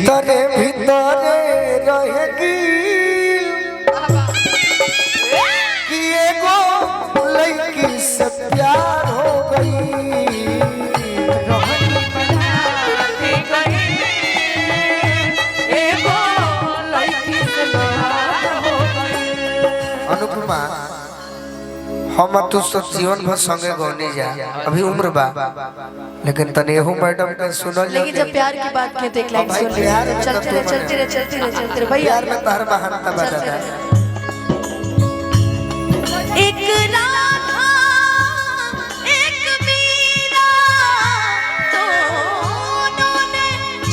भीतरे भीतरे रहेगी कि एगो लड़की से प्यार हो गई। अनुपमा हम तू सब जीवन भर संगे गौनी जा अभी उम्र बा लेकिन तने एहू मैडम के सुनल लेकिन जब प्यार की बात की तो एक लाइन सुन ले चलते रहे भैया प्यार में तहर महानता बता दे। एक राधा एक मीरा दोनों ने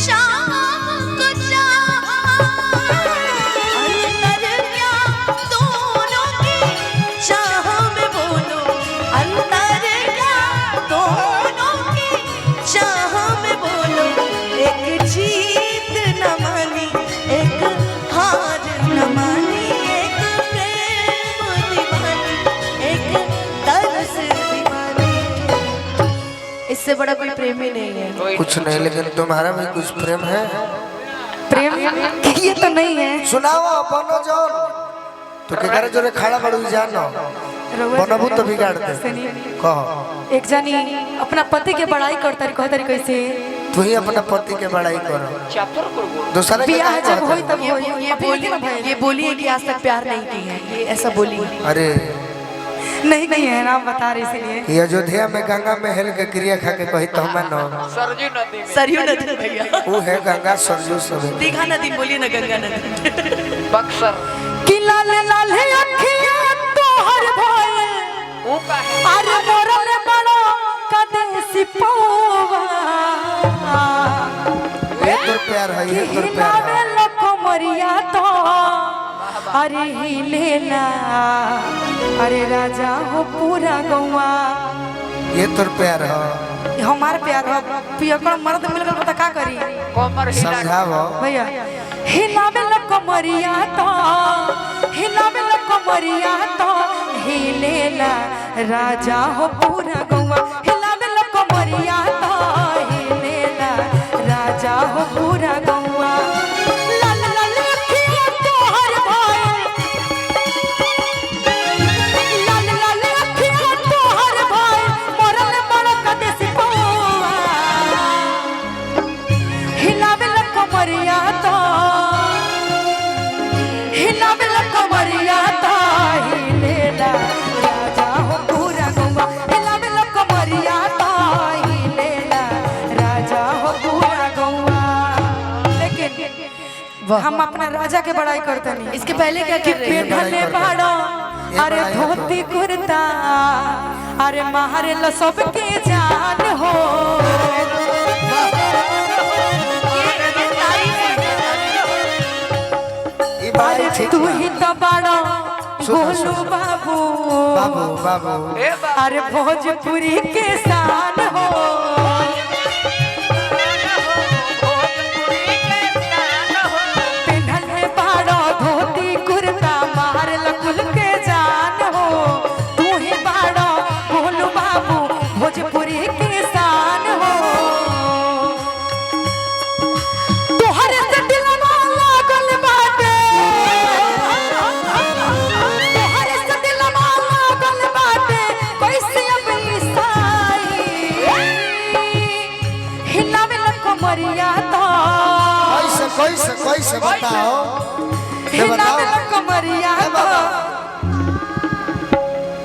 शाम को चाहा अंतर क्या दोनों की चाह में बोलो अंतर क्या दोनों की चाह में बोलो एक जीत न मानी एक हार न मानी इससे बड़ा कोई प्रेम ही नहीं है। कुछ नहीं लेकिन तुम्हारा भी कुछ प्रेम है। प्रेम ये तो नहीं है। सुनाओ बनो जोर तो के करे जोरे खड़ा बड़ू जानो बनबू तो बिगाड़ दे कहो। एक जनी अपना पति के बड़ाई करता रही कहता रही कैसे तू ही अपना पति के बड़ाई करो दूसरा के बियाह जब होई तब ये बोली है कि आज तक प्यार नहीं की है ये ऐसा बोली। अरे नहीं नहीं है नाम बता रही इसलिए ये अयोध्या में गंगा में हेल के क्रिया खा के कही तो मैं न सरयू नदी भैया वो है गंगा सरयू सब दीघा नदी बोलिए ना गंगा नदी बक्सर कि लाल लाल अखियां तोहर भोले अरे मोरल बड़ो कदे सिपोवा ये तो प्यार है ये तो प्यार है लोको मरिया तो अरे हिलेला अरे राजा हो पूरा गौवा ये तो प्यार है हमार प्यार हो पियकर मर्द मिलकर पता का करी समझाओ भैया हिलावे लोको मरिया तो हिलेला राजा हो पूरा गौवा हिलावे लोको मरिया तो हिलेला राजा हो पूरा गौवा लाल लाल अखियां तोहर भाई लाल लाल अखियां तोहर भाई मोरल बड़ कदे सिपोवा हिलावे लोको मरिया तो हिलेला राजा हो पूरा गौवा हिलावे लोको मरिया तो हिलेला राजा हो पूरा गौवा। लेकिन हम अपना राजा के बड़ाई करते नहीं इसके पहले क्या कि पेढ़ले बाड़ो अरे धोती कुर्ता अरे मारे लो सबके जान हो तू ही तो बाड़ो बोलू बाबू बाबू बाबू अरे भोजपुरी के शान हो पेढ़ले बाड़ो धोती कुर्ता मार लकुल के जान हो तू ही बाड़ो बोलू बाबू भोजपुरी के शान हो तोहर से दिलवा लागल बाटे तोहर से दिलवा लागल बाटे कैसे अब ईसाई हिलावे लको मरिया तो कैसे बताओ हिलावे लको मरिया तो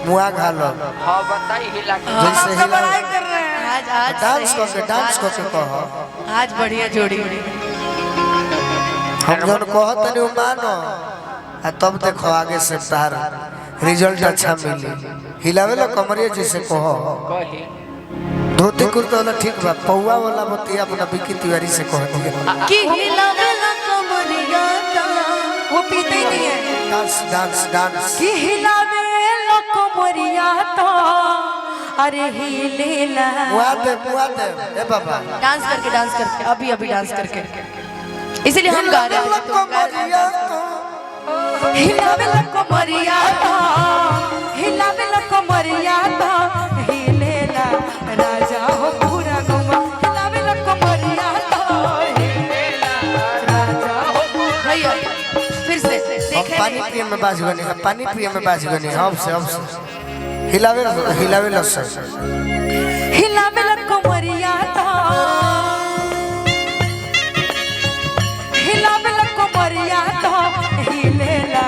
मुआ घालो हाँ बताई हिला जैसे हिला बड़ाई कर रहे हैं आज डांस करके कहो आज बढ़िया जोड़ी हम जन कहत नहीं मानो आ तब देखो आगे से तारा रिजल्ट अच्छा मिली हिलावे ला कमरिया जैसे कहो कही धोती कुर्ता वाला ठीक बा पौवा वाला बतिया अपना बिकी तिवारी से कह दिया कि हिलावे ला कमरिया वो पीते ही नहीं है डांस डांस डांस कि हिलावे ला कमरिया तो अरे हिलेला मुआ दे ए बाबा डांस करके अभी डांस करके इसीलिए हम गा रहे हैं हिलावे ला कमरिया तो हिलावे ला कमरिया तो हिलेला राजा हो पूरा गौवा हिलावे ला कमरिया तो हिलेला पिए में बाज गनी पानी पिए में बाज गनी अब से हिलावे लस हिलावे कमरिया तो हिलावे कमरिया तो हिलेला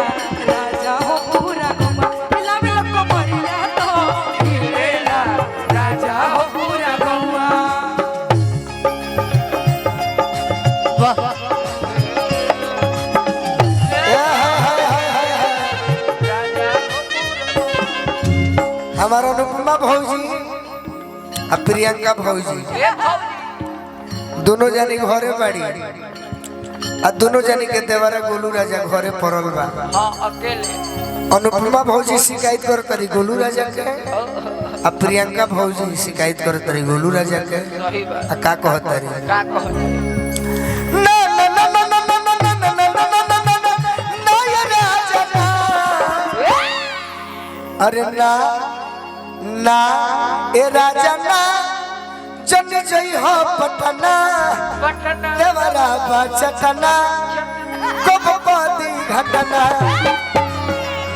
राजा हो पूरा गौवा हिलावे कमरिया तो हिलेला राजा हो पूरा गौवा वाह हमारा अनुपमा भौजी और प्रियंका भौजी दोनों जानी घरे बाड़ी आ दोनों जानी के देवरा गोलू राजा घरे पड़ल बा। हाँ अकेले अनुपमा भौजी शिकायत कर तरी गोलू राजा के आ प्रियंका भौजी शिकायत कर तरी गोलू राजा के सही बात आ का कहत तरी का कह ना ना ना ना ना ना ना ना ना ना ना ना ना ना ना ये राजा ना अरे ना ना ए राजा ना जन जई हो पटना पटना देवरा बचटना कब पादी घटना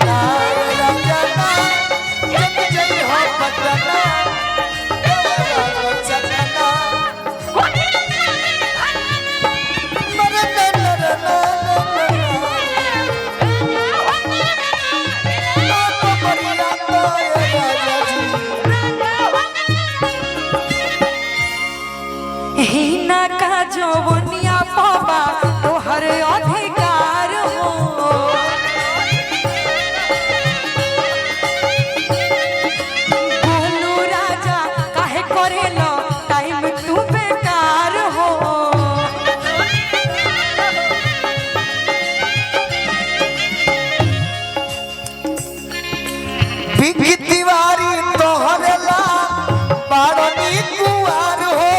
ना ए राजा ना जन जई हो पटना देवरा बचटना मरे ना ना ना हिना का जवनिया पापा तोहर अधिकार हो गोलू राजा काहे करेलो टाइम तू बेकार हो बिकी तिवारी तोहरे ला बारनी कुआर हो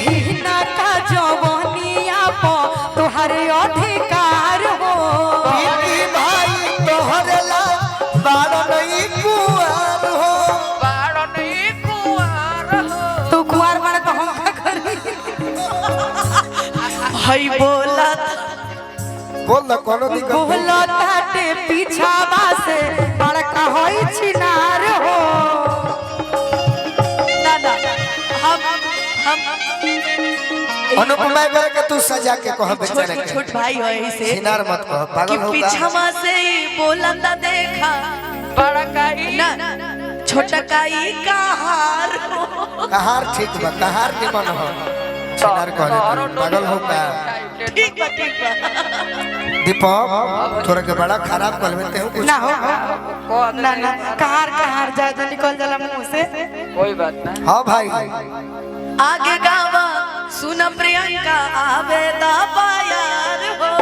हिना का जवनिया पो तोहर अधिकार हो बिकी भाई तोहरे ला बारनी कुआर हो बारनी कुआर हो तू कुआर बड़ा तो हम का करी हई बोला बोल ना कोनो दिक्कत नहीं। बोला ताटे पीछावा से बड़का होई छिनार हो दादा हम अनुपमा करे के तू सजा के कह बेचारे के छोट भाई हो ऐसे सिनार मत कह कि पागल होगा पीछा से ही बोलंदा देखा बड़ा काई ना छोटा काई कहार कहार ठीक बा कहार निमन हो सिनार करे पागल होगा ठीक बा दीपक थोड़ा के बड़ा खराब कर लेते हो कुछ ना हो ना ना कहार कहार ज्यादा निकल जाला मुंह से कोई बात ना हाँ भाई आगे गावा सुन प्रियंका आवेदा पायार हो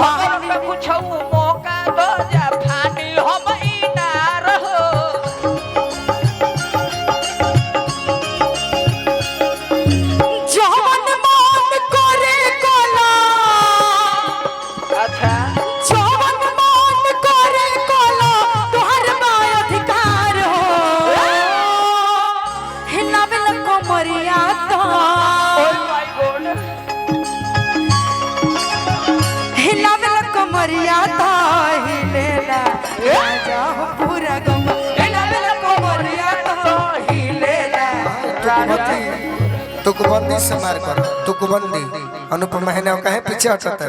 हम पे कुछ मौका दो जा फानी हम इनार हो जवन मन करे कोला अच्छा जवन मन करे कोला तोहर बा अधिकार हो हिलावे कमरिया तो ओए माय गॉड हिलावे कमरिया तो हिलेला राजा हो पूरा गौवा हिलावे कमरिया तो हिलेला राजा तुकबंदी से मार कर तुकबंदी अनुपमा है ना कहे पीछे हटता है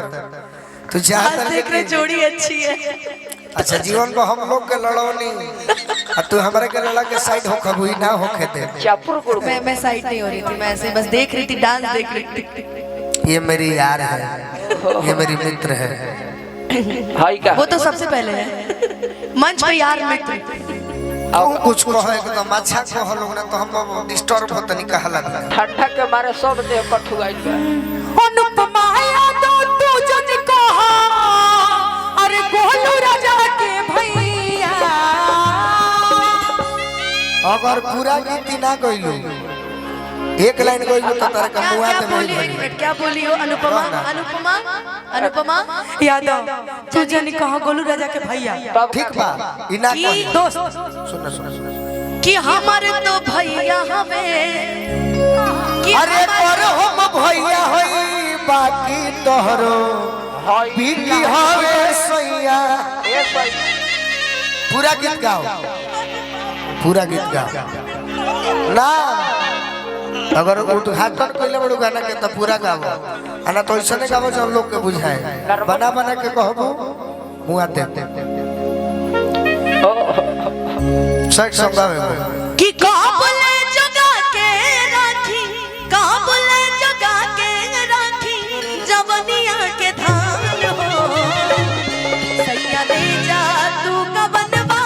तू चाहता है देख रहे कि जोड़ी अच्छी है अच्छा जीवन को हम लोग के लड़ौनी और तू हमारे के लड़ा के साइड हो कभी ना होके दे चापुर गुड़ मैं साइड नहीं हो रही थी मैं ऐसे बस देख रही थी डांस देख रही थी ये मेरी यार है ये मेरी मित्र है हाई का वो तो सबसे पहले है मंच पे यार मित्र तुम कुछ कहो एकदम अच्छा कहो लोग ना तो हम डिस्टर्ब होता नहीं कहा लगता ठंडा के मारे सब देह कठुआइल बा अनुपमा यादव तू जन कहा अरे गोलू राजा के भैया अगर पूरा गीत ना गइलू एक लाइन गइलू तो तारा का मुआ क्या ते बोली नहीं एक मिनट क्या बोली हो अनुपमा अनुपमा अनुपमा यादव तू जन कहा गोलू राजा के भैया तब ठीक बा इना की कही दोस्त सुन सुन कि हमारे तो भैया हवे कि अरे पर हम भैया होई बाकी तोहरो बिकी हवे सैया। पूरा गीत गाओ, पूरा गीत गाओ ना। अगर उद्घाटन कैले बड़ू गाना के तो पूरा गाओ, आना तो ऐसा नहीं गाओ जब लोग के बुझाए। बना बना के कहबो मुआ दे सच संगावे कि काबले जगा के राखी, काबले जगा के राखी जवनिया के धान हो। सैया ले जा तू कवनवा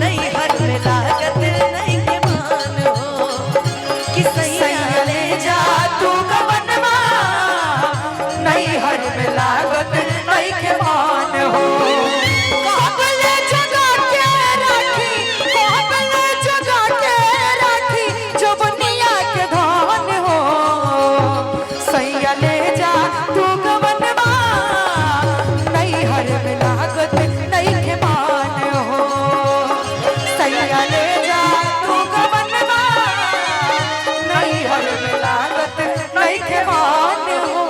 नहीं हर में लागत नहीं के मान हो। कि सैया ले जा तू कवनवा नहीं हर में लागत नहीं के मान हो। काबले जगा के राखी, काबले जगा के राखी जवनिया के धान हो। सैया ले जा तू कवनवा नहीं हर में लागत नहीं के मान हो। सैया ले जा तू कवनवा नहीं हर में लागत नहीं के मान हो।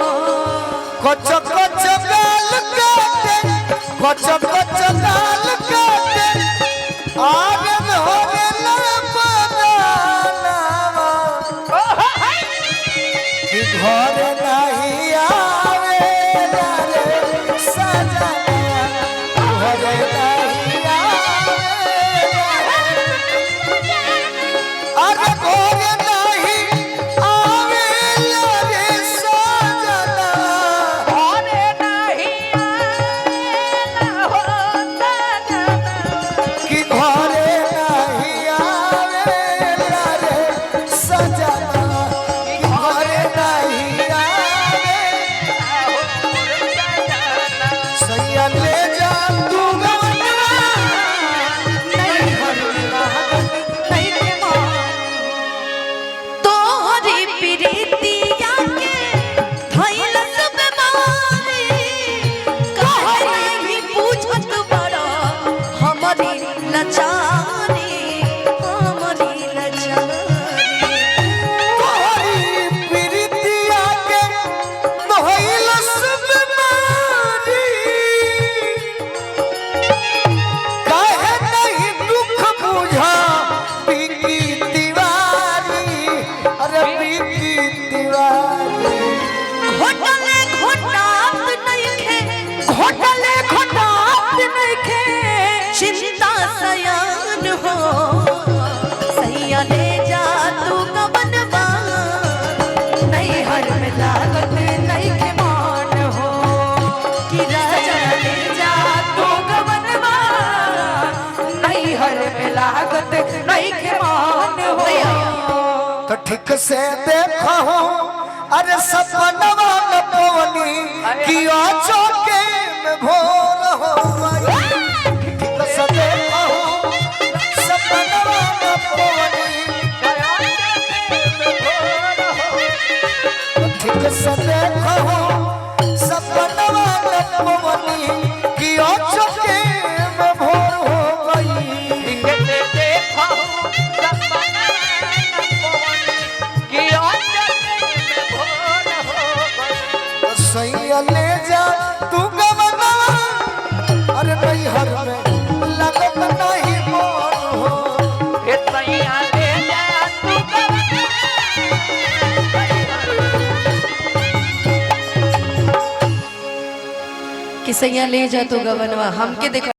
कच कच गाल काटे, कच कच गाल काटे आगे में होने लगानावा कि घर नहीं आवे रे सजना, घर नहीं आवे अरे घर नहीं आवे रे सजना। कि घरे नहीं आवेला रे सजना, कि घरे नहीं आवे। सैया ले जा तू गवनवा नहीं हर में लागत नहीं के मान हो। तोहरी प्रीतिया के धइल सब मारी, काहे नहीं पूछत बड़ा हमारी लाचारी, हमारी लाचारी। तोहरी प्रीतिया के मोहिल सब मारी, काहे नहीं दुख बुझा बिकी दीवारी, अरे बिकी दीवारी। घोटले घोटात नइखे, घोटले घोटात नइखे चिंता सयान हो। सैया ले जा तू कवनवा नहीं हर में लागत नहीं के मान हो। कि राजा ले जा तू कवनवा नहीं हर में लागत नहीं के मान हो। तो ठीक से देखो अरे सपनवा न पवनी किया चौके में भोर हो गई। ठीक से देखो सपनवा न पवनी, ठीक से देखो सपनवा न पवनी किया चौके में भोर हो गई। सैया ले जा तू गवनवा अरे नहीं हर में लगत नहीं मोर हो। कि सैया ले जा तू गवनवा हमके देखो।